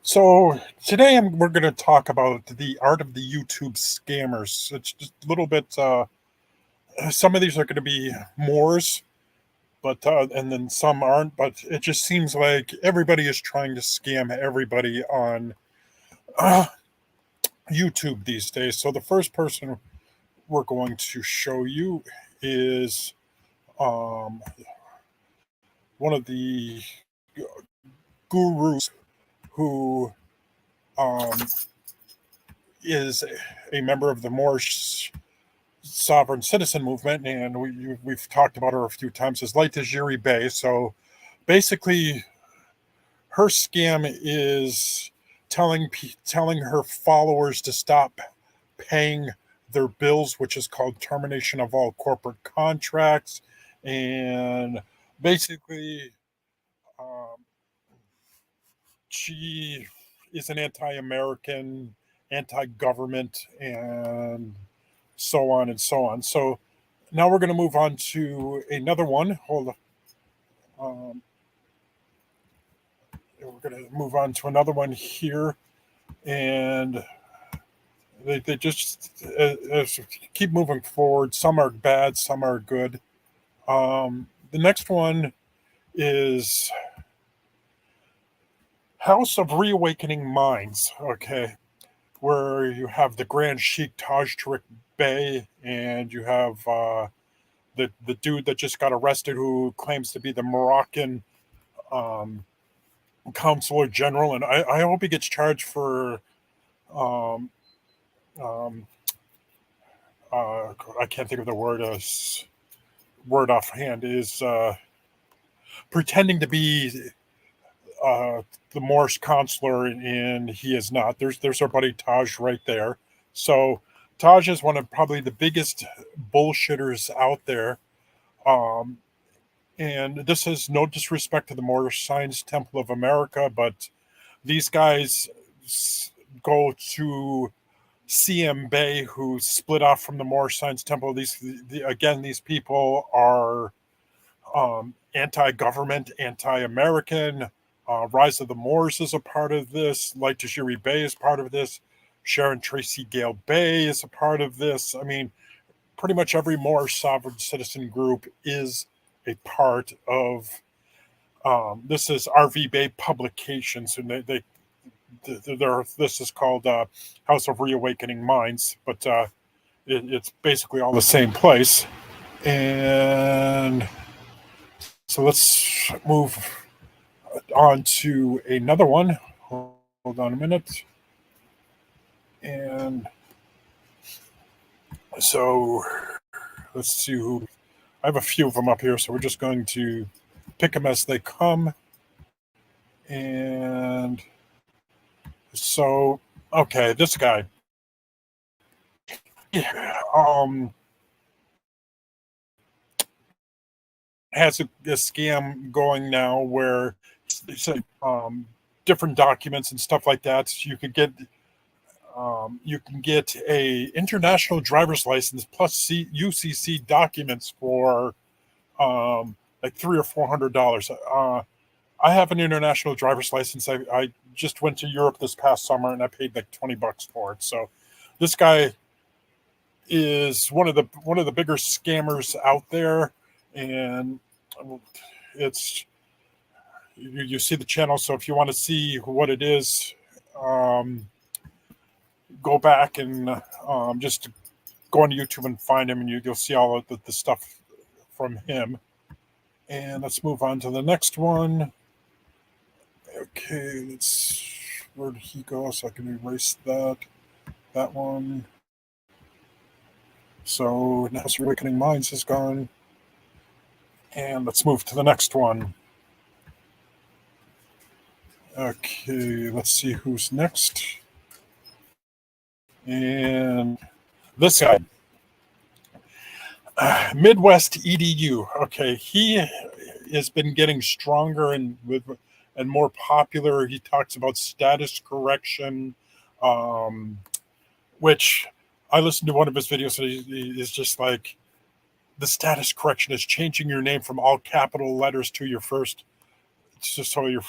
So today we're going to talk about the art of the YouTube scammers. It's just a little bit. Some of these are going to be mores, but and then some aren't. But it just seems like everybody is trying to scam everybody on uh, YouTube these days. So the first person we're going to show you is um, one of the gurus who um, is a member of the Moorish sovereign citizen movement, and we've talked about her a few times, is Light Tajiri Bay. So basically, her scam is telling her followers to stop paying their bills, which is called termination of all corporate contracts, and basically, um, she is an anti-American, anti-government, and so on and so on. So now we're going to move on to another one. Hold on. We're going to move on to another one here. And they just keep moving forward. Some are bad, some are good. The next one is House of Reawakening Minds. Okay. Where you have the Grand Sheikh Taj Tariq Bey, and you have the dude that just got arrested who claims to be the Moroccan um, consular general, and I hope he gets charged for um, um, I can't think of the word offhand, is pretending to be uh, the Moorish consular, and he is not. There's our buddy Taj right there. So Taj is one of probably the biggest bullshitters out there. Um, and this is no disrespect to the Moorish Science Temple of America, but these guys go to CM Bay, who split off from the Moorish Science Temple. These people are anti-government, anti-American. Rise of the Moors is a part of this. Light Tajiri Bay is part of this. Sharon Tracy Gale Bay is a part of this. I mean, pretty much every Moorish sovereign citizen group is a part of. This is RV Bay Publications, and this is called House of Reawakening Minds, but it's basically all the same place. And so let's move on to another one. Hold on a minute. And so let's see who. I have a few of them up here, so we're just going to pick them as they come. And so, okay, this guy. Has a scam going now where it's different documents and stuff like that. So you can get a international driver's license plus UCC documents for like $300 or $400. I have an international driver's license. I just went to Europe this past summer and I paid like $20 for it. So this guy is one of the bigger scammers out there, and it's you see the channel. So if you want to see what it is, go back and just go on YouTube and find him, and you'll see all of the stuff from him. And let's move on to the next one. Okay, where did he go? So I can erase that one. So now Awakening Minds is gone. And let's move to the next one. Okay, let's see who's next. And this guy, Midwest EDU. Okay, he has been getting stronger and more popular. He talks about status correction, which I listened to one of his videos, and he is just like, the status correction is changing your name from all capital letters to your first, just so your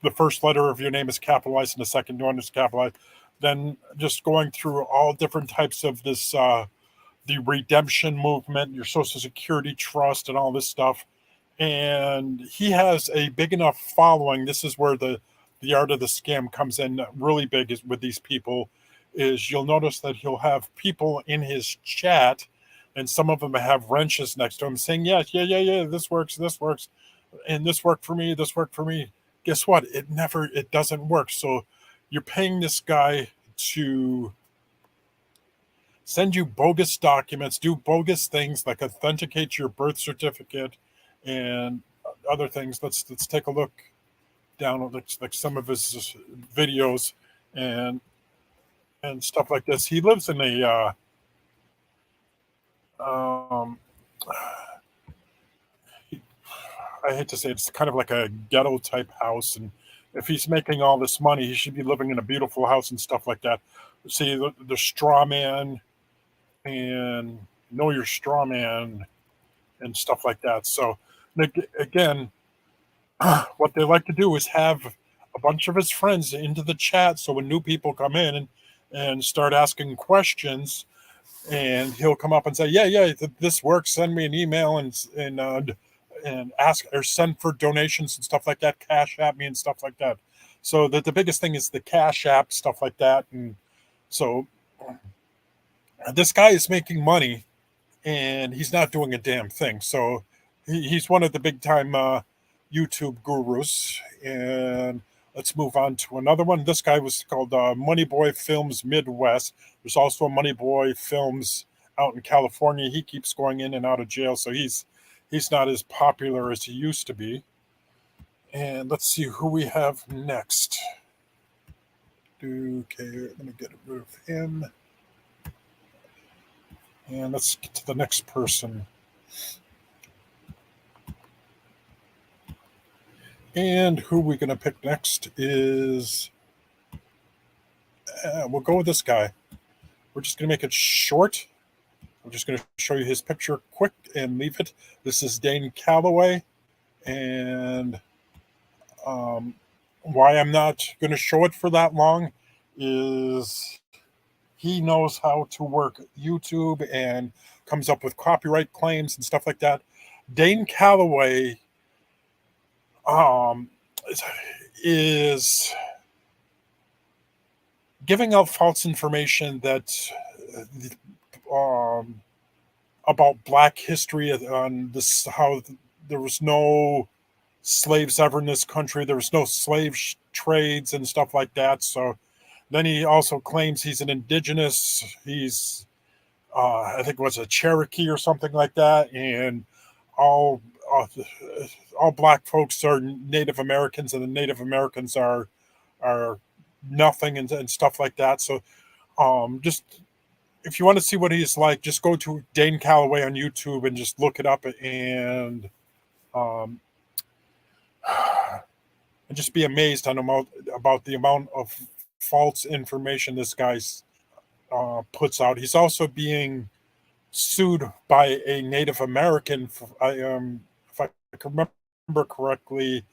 the first letter of your name is capitalized and the second one is capitalized. Then just going through all different types of this, the redemption movement, your Social Security trust, and all this stuff. And he has a big enough following. This is where the art of the scam comes in really big is with these people. Is you'll notice that he'll have people in his chat, and some of them have wrenches next to him saying, "Yes, yeah, yeah, yeah, this works, and this worked for me, this worked for me." Guess what? It doesn't work. So you're paying this guy to send you bogus documents, do bogus things like authenticate your birth certificate and other things. Let's take a look down at like some of his videos and stuff like this. He lives in a um, I hate to say it's kind of like a ghetto type house, and if he's making all this money, he should be living in a beautiful house and stuff like that. See the straw man and know your straw man and stuff like that. So again, what they like to do is have a bunch of his friends into the chat. So when new people come in and start asking questions, and he'll come up and say, "Yeah, yeah, this works. Send me an email and ask or send for donations and stuff like that. Cash at me and stuff like that." So that the biggest thing is the Cash App stuff like that, and so this guy is making money and he's not doing a damn thing. So he's one of the big time YouTube gurus. And let's move on to another one. This guy was called Money Boy Films Midwest. There's also a Money Boy Films out in California. He keeps going in and out of jail, so he's not as popular as he used to be. And let's see who we have next. Okay, let me get rid of him. And let's get to the next person. And who we're going to pick next is, we'll go with this guy. We're just going to make it short. I'm just going to show you his picture quick and leave it. This is Dane Calloway. And why I'm not going to show it for that long is he knows how to work YouTube and comes up with copyright claims and stuff like that. Dane Calloway is giving out false information that about Black history on this, how there was no slaves ever in this country, there was no slave trades and stuff like that. So then he also claims he's an indigenous. He's I think it was a Cherokee or something like that, and all Black folks are Native Americans, and the Native Americans are nothing and stuff like that. So just if you want to see what he's like, just go to Dane Calloway on YouTube and just look it up and just be amazed on about the amount of false information this guy's puts out. He's also being sued by a Native American, if I can remember correctly,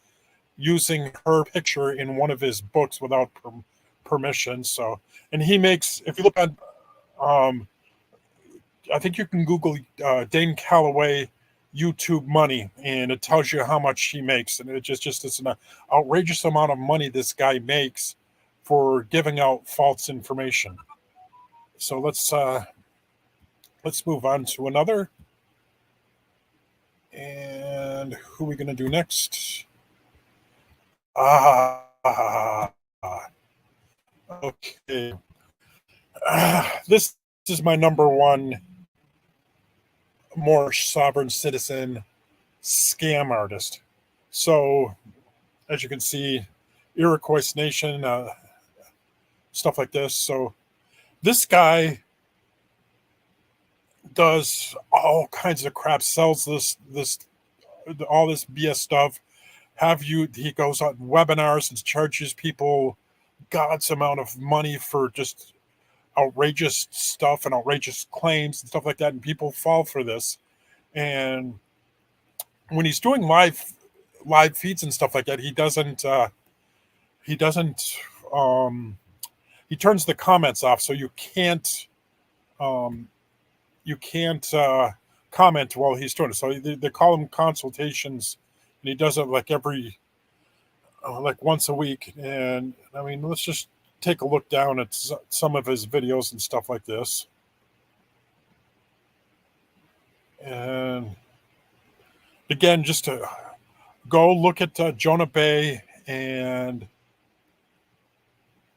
using her picture in one of his books without permission. So, and he makes, if you look at, I think you can Google Dane Calloway YouTube money, and it tells you how much he makes, and it just it's an outrageous amount of money this guy makes for giving out false information. So let's move on to another. And who are we going to do next? Okay. This is my number one more sovereign citizen scam artist. So, as you can see, Iroquois Nation, stuff like this. So, this guy does all kinds of crap, sells all this BS stuff. He goes on webinars and charges people God's amount of money for just outrageous stuff and outrageous claims and stuff like that, and people fall for this. And when he's doing live feeds and stuff like that, he doesn't he doesn't. He turns the comments off, so um, you can't comment while he's doing it. So they call them consultations, and he does it like every like once a week. And I mean, let's just take a look down at some of his videos and stuff like this. And again, just to go look at Jonah Bay, and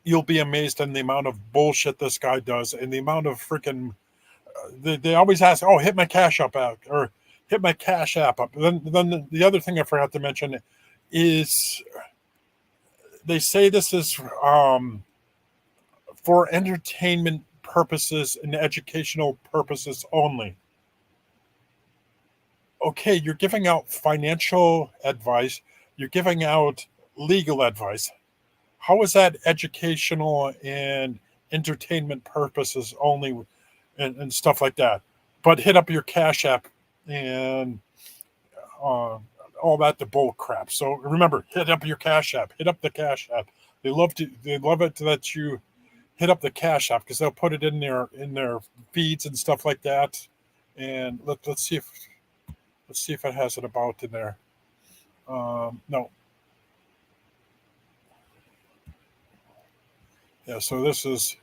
you'll be amazed in the amount of bullshit this guy does, and the amount of freaking. They always ask, "Oh, hit my Cash App out," or "Hit my Cash App up." Then the other thing I forgot to mention is they say this is for entertainment purposes and educational purposes only. Okay, you're giving out financial advice, you're giving out legal advice. How is that educational and entertainment purposes only, and stuff like that? But hit up your Cash App and uh, all that the bull crap. So remember, hit up your Cash App, hit up the Cash App. They love it that you hit up the Cash App because they'll put it in their feeds and stuff like that. And let's see if it has it about in there. No, yeah. So this is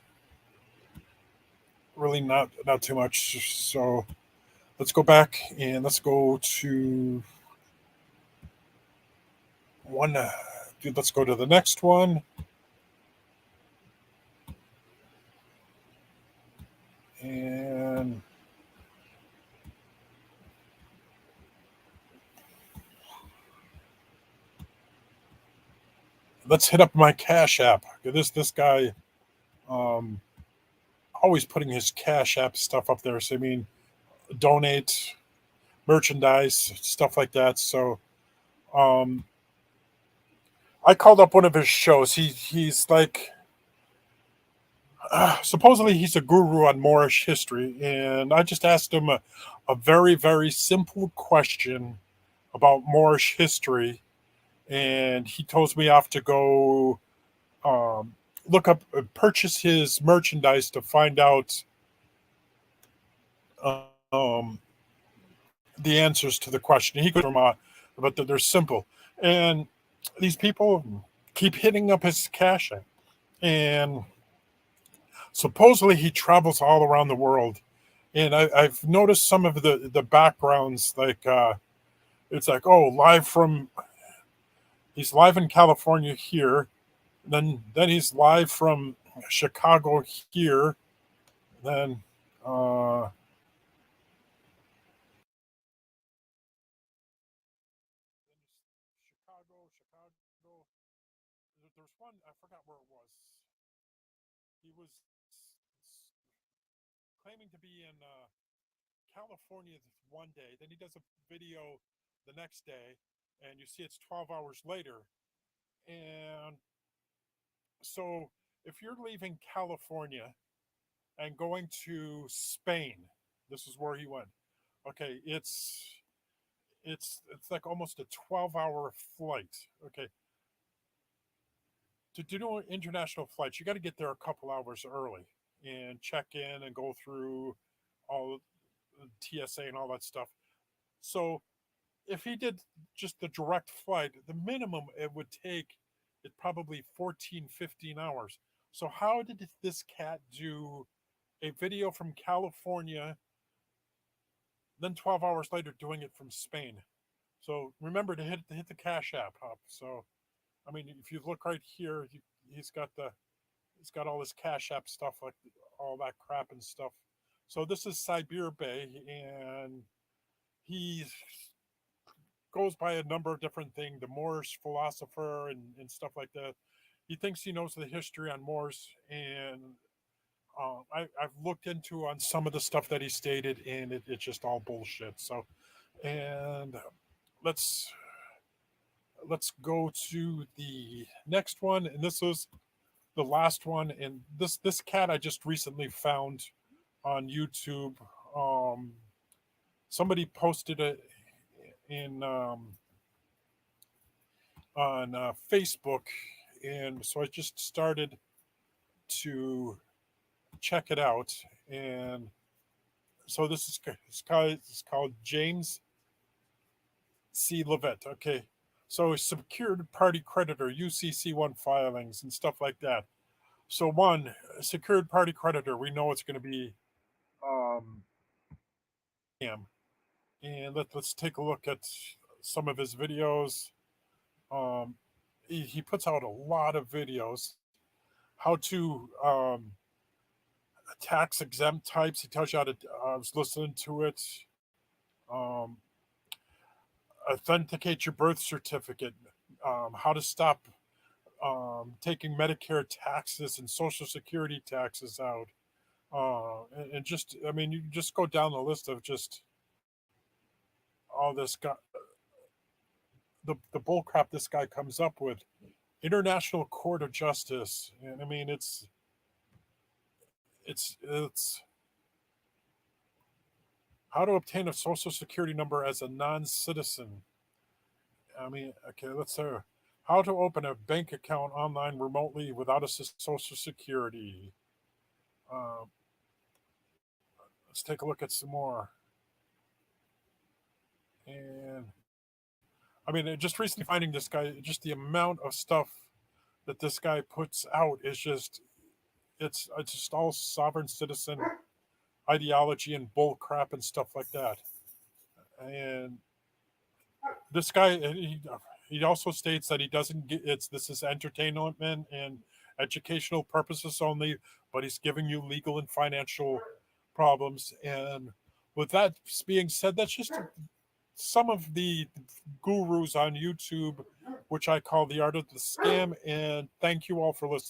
really not too much. So let's go back and let's go to one. Dude, let's go to the next one. And let's hit up my Cash App. This guy um, always putting his Cash App stuff up there. So I mean, donate merchandise, stuff like that. So um, I called up one of his shows. He's like supposedly he's a guru on Moorish history, and I just asked him a very simple question about Moorish history, and he tells me off to go look up, purchase his merchandise to find out um, the answers to the question. He goes from, but they're simple, and these people keep hitting up his cash app, and supposedly he travels all around the world. And I've noticed some of the backgrounds, like it's like, oh, live from he's live in California here, then he's live from Chicago here, then uh, Chicago. There's one I forgot where it was. He was claiming to be in California one day, then he does a video the next day, and you see it's 12 hours later. And so if you're leaving California and going to Spain, this is where he went. Okay, it's like almost a 12-hour flight. Okay, to do international flights, you got to get there a couple hours early and check in and go through all TSA and all that stuff. So if he did just the direct flight, the minimum it would take it probably 14, 15 hours. So how did this cat do a video from California, then 12 hours later doing it from Spain? So remember to hit the Cash App up. So I mean, if you look right here, he's got the he's got all this Cash App stuff, like all that crap and stuff. So this is Sibir Bay, and he goes by a number of different things, the Moorish philosopher and stuff like that. He thinks he knows the history on Moors, and I've looked into on some of the stuff that he stated, and it's just all bullshit. So, and let's let's go to the next one, and this was the last one. And this cat I just recently found on YouTube. Um, Somebody posted it in on Facebook, and so I just started to check it out. And so this called James C. Levitt. Okay, so secured party creditor UCC1 filings and stuff like that. So one secured party creditor, we know it's going to be um, him. And let's take a look at some of his videos. Um, he puts out a lot of videos. How to tax exempt types. He tells you how to. I was listening to it. Um, authenticate your birth certificate. How to stop taking Medicare taxes and Social Security taxes out. And just, I mean, you just go down the list of just all this guy, the bull crap this guy comes up with. International Court of Justice, and I mean, it's how to obtain a Social Security number as a non-citizen. I mean, okay, let's say how to open a bank account online remotely without a Social Security. Um, let's take a look at some more. And I mean, just recently finding this guy, just the amount of stuff that this guy puts out is just it's just all sovereign citizen ideology and bull crap and stuff like that. And this guy, he also states that he doesn't get it's this is entertainment and educational purposes only, but he's giving you legal and financial problems. And with that being said, that's just some of the gurus on YouTube, which I call the art of the scam. And thank you all for listening.